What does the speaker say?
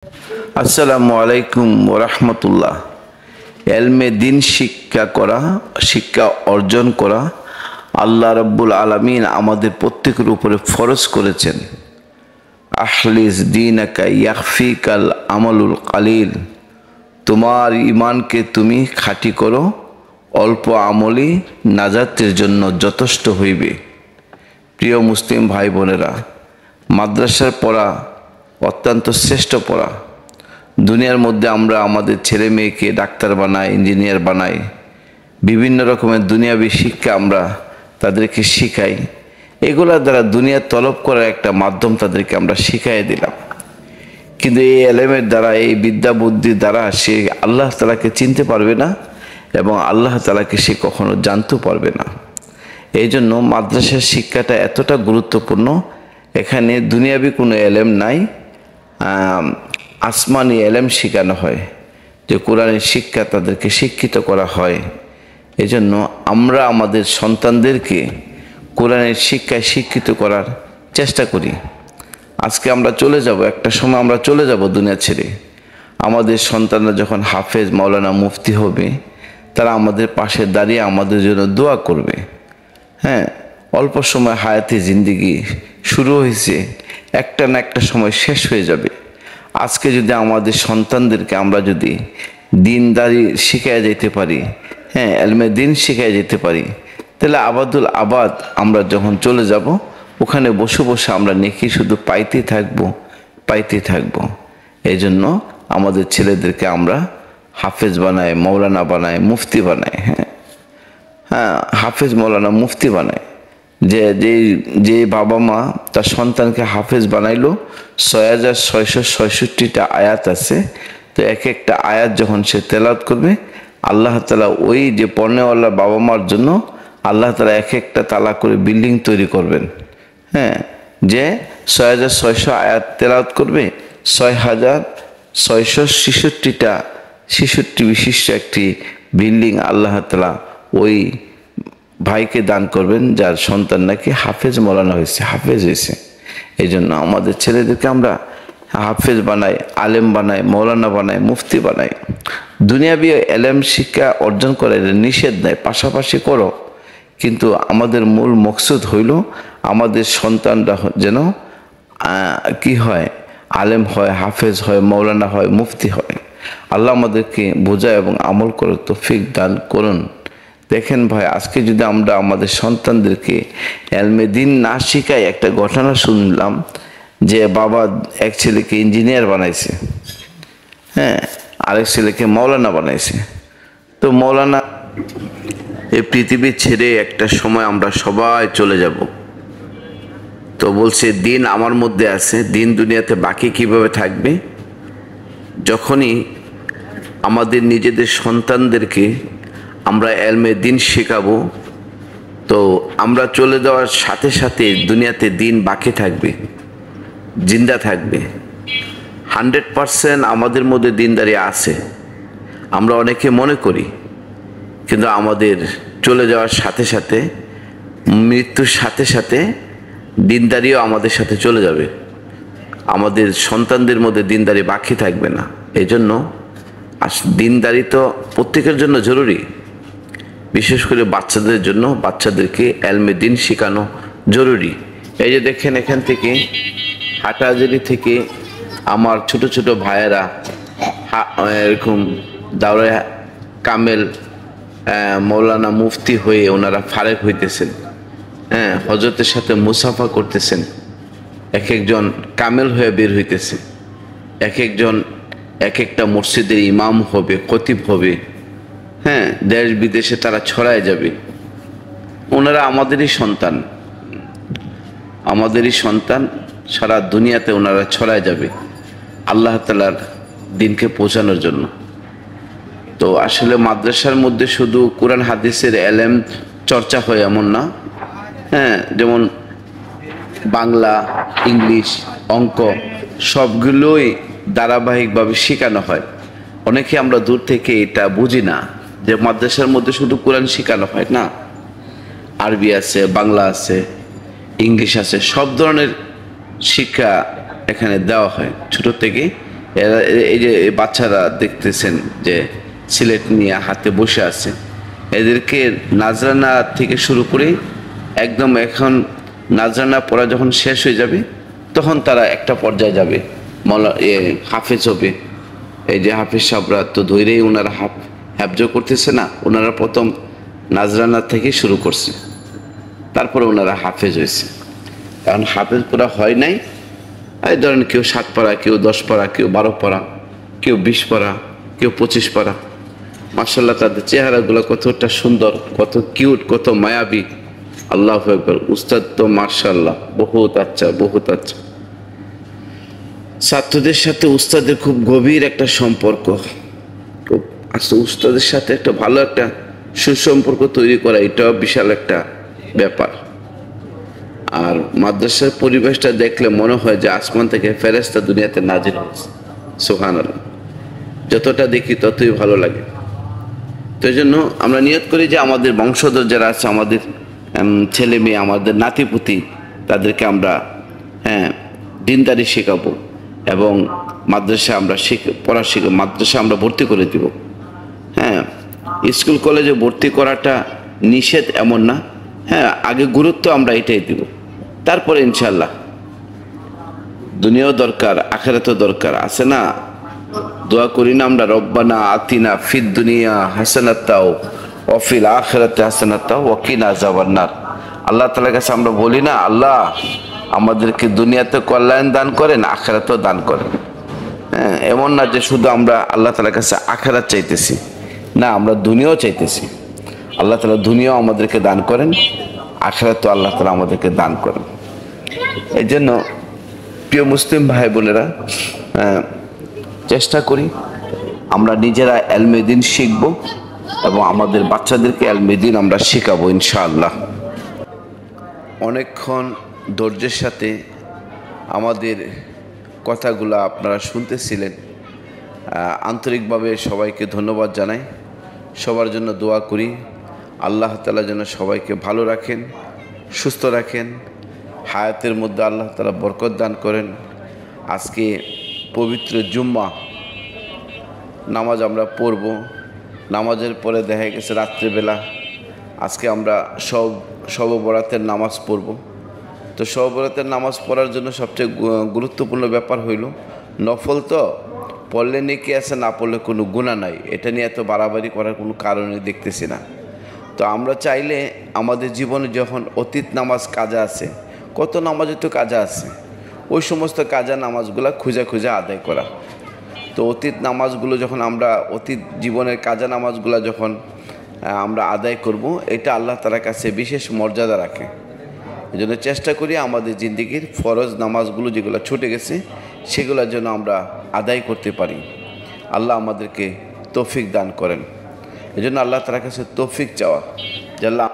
আসসালামু আলাইকুম ওরহমতুল্লাহ। এলমে দিন শিক্ষা অর্জন করা আল্লাহ রাব্বুল আলামিন আমাদের প্রত্যেকের উপরে ফরজ করেছেন। আখলিস দীনাকা ইয়াকফিকাল আমালুল কালিল, তোমার ইমানকে তুমি খাঁটি করো, অল্প আমলই নাজাতের জন্য যথেষ্ট হইবে। প্রিয় মুসলিম ভাই বোনেরা, মাদ্রাসার পড়া অত্যন্ত শ্রেষ্ঠ পড়া। দুনিয়ার মধ্যে আমরা আমাদের ছেলে মেয়েকে ডাক্তার বানাই, ইঞ্জিনিয়ার বানাই, বিভিন্ন রকমের দুনিয়াবী শিক্ষা আমরা তাদেরকে শিখাই। এগুলোর দ্বারা দুনিয়া তলব করার একটা মাধ্যম তাদেরকে আমরা শিখাই দিলাম। কিন্তু এই এলেমের দ্বারা, এই বিদ্যা বুদ্ধির দ্বারা সে আল্লাহ তাআলাকে চিনতে পারবে না এবং আল্লাহ তাআলাকে সে কখনো জানতেও পারবে না। এই জন্য মাদ্রাসার শিক্ষাটা এতটা গুরুত্বপূর্ণ। এখানে দুনিয়াবী কোনো এলেম নাই, আসমানি এলেম শেখানো হয়, যে কোরআনের শিক্ষা তাদেরকে শিক্ষিত করা হয়। এজন্য আমরা আমাদের সন্তানদেরকে কোরআনের শিক্ষায় শিক্ষিত করার চেষ্টা করি। আজকে আমরা চলে যাব, একটা সময় আমরা চলে যাব দুনিয়া ছেড়ে। আমাদের সন্তানরা যখন হাফেজ, মাওলানা, মুফতি হবে, তারা আমাদের পাশে দাঁড়িয়ে আমাদের জন্য দোয়া করবে। হ্যাঁ, অল্প সময় হায়াতে জিন্দেগি শুরু হয়েছে, একটা না একটা সময় শেষ হয়ে যাবে। আজকে যদি আমাদের সন্তানদেরকে আমরা যদি দিনদারি শিখায় যেতে পারি, হ্যাঁ, এলমে দিন শিখায় যেতে পারি, তাহলে আবাদুল আবাদ আমরা যখন চলে যাব, ওখানে বসে বসে আমরা নেকি শুধু পাইতে থাকবো। এই জন্য আমাদের ছেলেদেরকে আমরা হাফেজ বানাই, মৌলানা বানাই, মুফতি বানাই। হ্যাঁ, হাফেজ, মৌলানা, মুফতি বানাই। যে বাবা মা তার সন্তানকে হাফেজ বানাইলো, 6666টা আয়াত আছে, তো এক একটা আয়াত যখন সে তেলাওয়াত করবে, আল্লাহ তাআলা ওই যে পড়নেওয়ালা বাবা মার জন্য আল্লাহ তাআলা এক একটা তালা করে বিল্ডিং তৈরি করবেন। হ্যাঁ, যে 6600 আয়াত তেলাওয়াত করবে, 6666 বিশিষ্ট একটি বিল্ডিং আল্লাহ তাআলা ওই ভাইকে দান করবেন, যার সন্তান নাকি হাফেজ মৌলানা হয়েছে, হাফেজ হয়েছে। এই জন্য আমাদের ছেলেদেরকে আমরা হাফেজ বানাই, আলেম বানাই, মৌলানা বানাই, মুফতি বানাই। দুনিয়াবী এলেম শিক্ষা অর্জন করে নিষেধ নাই, পাশাপাশি করো, কিন্তু আমাদের মূল মকসুদ হইল আমাদের সন্তানরা যেন কি হয়, আলেম হয়, হাফেজ হয়, মৌলানা হয়, মুফতি হয়। আল্লাহ আমাদেরকে বোঝা এবং আমল করার তৌফিক দান করুন। দেখেন ভাই, আজকে যদি আমরা আমাদের সন্তানদেরকে এলমে দিন না শিখাই, একটা ঘটনা শুনলাম যে বাবা এক ছেলেকে ইঞ্জিনিয়ার বানাইছে, হ্যাঁ, আরেক ছেলেকে মৌলানা বানাইছে। তো মৌলানা, এই পৃথিবী ছেড়ে একটা সময় আমরা সবাই চলে যাব। তো বলছে দিন আমার মধ্যে আছে, দিন দুনিয়াতে বাকি কিভাবে থাকবে? যখনই আমাদের নিজেদের সন্তানদেরকে আমরা এলমে দিন শেখাবো, তো আমরা চলে যাওয়ার সাথে সাথে দুনিয়াতে দিন বাকি থাকবে, জিন্দা থাকবে। 100% আমাদের মধ্যে দিনদারি আছে, আমরা অনেকে মনে করি, কিন্তু আমাদের চলে যাওয়ার সাথে সাথে, মৃত্যুর সাথে সাথে দিনদারিও আমাদের সাথে চলে যাবে। আমাদের সন্তানদের মধ্যে দিনদারি বাকি থাকবে না। এই জন্য দিনদারি তো প্রত্যেকের জন্য জরুরি, বিশেষ করে বাচ্চাদের জন্য। বাচ্চাদেরকে এলমে দিন শেখানো জরুরি। এই যে দেখেন, এখান থেকে হাটাজারি থেকে আমার ছোট ছোট ভাইয়েরা এরকম দাওরায়ে কামেল, মৌলানা, মুফতি হয়ে ওনারা ফারেক হইতেছেন। হ্যাঁ, হজরতের সাথে মুসাফা করতেছেন। এক একজন কামেল হয়ে বের হইতেছে, এক একজন এক একটা মসজিদের ইমাম হবে, খতিব হবে। হ্যাঁ, দেশ বিদেশে তারা ছড়ায় যাবে। ওনারা আমাদেরই সন্তান, সারা দুনিয়াতে ওনারা ছড়ায় যাবে আল্লাহ তাআলার দিনকে পৌঁছানোর জন্য। তো আসলে মাদ্রাসার মধ্যে শুধু কোরআন হাদিসের এলেম চর্চা হয় এমন না। হ্যাঁ, যেমন বাংলা, ইংলিশ, অঙ্ক সবগুলোই ধারাবাহিকভাবে শেখানো হয়। অনেকে আমরা দূর থেকে এটা বুঝি না যে মাদ্রাসার মধ্যে শুধু কোরআন শেখানো হয় না, আরবি আছে, বাংলা আছে, ইংলিশ আছে, সব ধরনের শিক্ষা এখানে দেওয়া হয়। ছোট থেকে এরা এই যে বাচ্চারা দেখতেছেন যে সিলেট নিয়ে হাতে বসে আছে, এদেরকে নাজরানা থেকে শুরু করে একদম এখন নাজরানা পড়া যখন শেষ হয়ে যাবে তখন তারা একটা পর্যায়ে যাবে, হাফেজ হবে। এই যে হাফেজ সাহরা তো ধৈরেই ওনারা হ্যাফজ করতেছে না, ওনারা প্রথম নাজরানা থেকে শুরু করছে, তারপরে ওনারা হাফেজ হয়েছে। কারণ হাফেজ পুরা হয় নাই, এই ধরেন কেউ 7 পারা, কেউ 10 পারা, কেউ 12 পারা, কেউ 20 পারা, কেউ 25 পারা। মাশাআল্লাহ তাদের চেহারাগুলো কতটা সুন্দর, কত কিউট, কত মায়াবী। আল্লাহু আকবার। উস্তাদ তো মাশাআল্লাহ বহুত আচ্ছা, বহুত আচ্ছা। ছাত্রদের সাথে উস্তাদের খুব গভীর একটা সম্পর্ক, খুব আসলে উস্তাদের সাথে একটা ভালো একটা সুসম্পর্ক তৈরি করা, এটাও বিশাল একটা ব্যাপার। আর মাদ্রাসার পরিবেশটা দেখলে মনে হয় যে আসমান থেকে ফেরেশতা দুনিয়াতে নাজিল হয়েছে। সুবহানাল্লাহ। যতটা দেখি ততই ভালো লাগে। তো এই জন্য আমরা নিয়ত করি যে আমাদের বংশধর যারা আছে, আমাদের ছেলে মেয়ে, আমাদের নাতিপুতি, তাদেরকে আমরা দিনদারি শেখাবো এবং মাদ্রাসা আমরা মাদ্রাসা আমরা ভর্তি করে দিব। স্কুল কলেজে ভর্তি করাটা নিষেধ এমন না, আগে গুরুত্ব আমরা এটাই দিব, তারপরে ইনশাল্লাহ দুনিয়াও দরকার, আখিরাতও দরকার আছে না। দোয়া করি না আমরা, রব্বানা আতিনা ফিদ দুনিয়া হাসানাতাও ওয়া ফিল আখিরাতি হাসানাতাও ওয়া কিনা আযাবান্নার। আল্লাহ তাআলার কাছে আমরা বলি না, আল্লাহ আমাদেরকে দুনিয়াতে কল্যাণ দান করেন, আখিরাতেও দান করেন। এমন না যে শুধু আমরা আল্লাহ তাআলার কাছে আখিরাত চাইতেছি, না, আমরা দুনিয়াও চাইতেছি। আল্লাহ তাআলা দুনিয়াও আমাদেরকে দান করেন, আখিরাতও আল্লাহ তাআলা আমাদেরকে দান করেন। এই জন্য প্রিয় মুসলিম ভাই বোনেরা, চেষ্টা করি আমরা নিজেরা ইলমে দ্বীন শিখব এবং আমাদের বাচ্চাদেরকে ইলমে দ্বীন আমরা শেখাবো ইনশাআল্লাহ। অনেকক্ষণ ধৈর্যের সাথে আমাদের কথাগুলো আপনারা শুনতেছিলেন, আন্তরিকভাবে সবাইকে ধন্যবাদ জানাই। সবার জন্য দোয়া করি, আল্লাহ তাআলা যেন সবাইকে ভালো রাখেন, সুস্থ রাখেন, হায়াতের মধ্যে আল্লাহ তাআলা বরকত দান করেন। আজকে পবিত্র জুম্মা নামাজ আমরা পড়ব, নামাজের পরে দেখা গেছে রাত্রেবেলা আজকে আমরা শবে বরাতের নামাজ পড়ব। তো শবে বরাতের নামাজ পড়ার জন্য সবচেয়ে গুরুত্বপূর্ণ ব্যাপার হইল নফল, তো পড়লে নেকি আছে, না পড়লে কোনো গুনাহ নাই। এটা নিয়ে এত বাড়াবাড়ি করার কোনো কারণে দেখতেছি না। তো আমরা চাইলে আমাদের জীবনে যখন অতীত নামাজ কাজা আছে, কত নামাজে তো কাজা আছে, ওই সমস্ত কাজা নামাজগুলা খুঁজে খুঁজে আদায় করা। তো অতীত নামাজগুলো যখন আমরা অতীত জীবনের কাজা নামাজগুলো যখন আমরা আদায় করব, এটা আল্লাহ তাআলার কাছে বিশেষ মর্যাদা রাখে। এই জন্য চেষ্টা করি আমাদের জিন্দেগির ফরজ নামাজগুলো যেগুলো ছুটে গেছে সেগুলোর জন্য আমরা আদায় করতে পারি। আল্লাহ আমাদেরকে তৌফিক দান করেন। এই জন্য আল্লাহ তাআলার কাছে তৌফিক চাওয়া যে আল্লাহ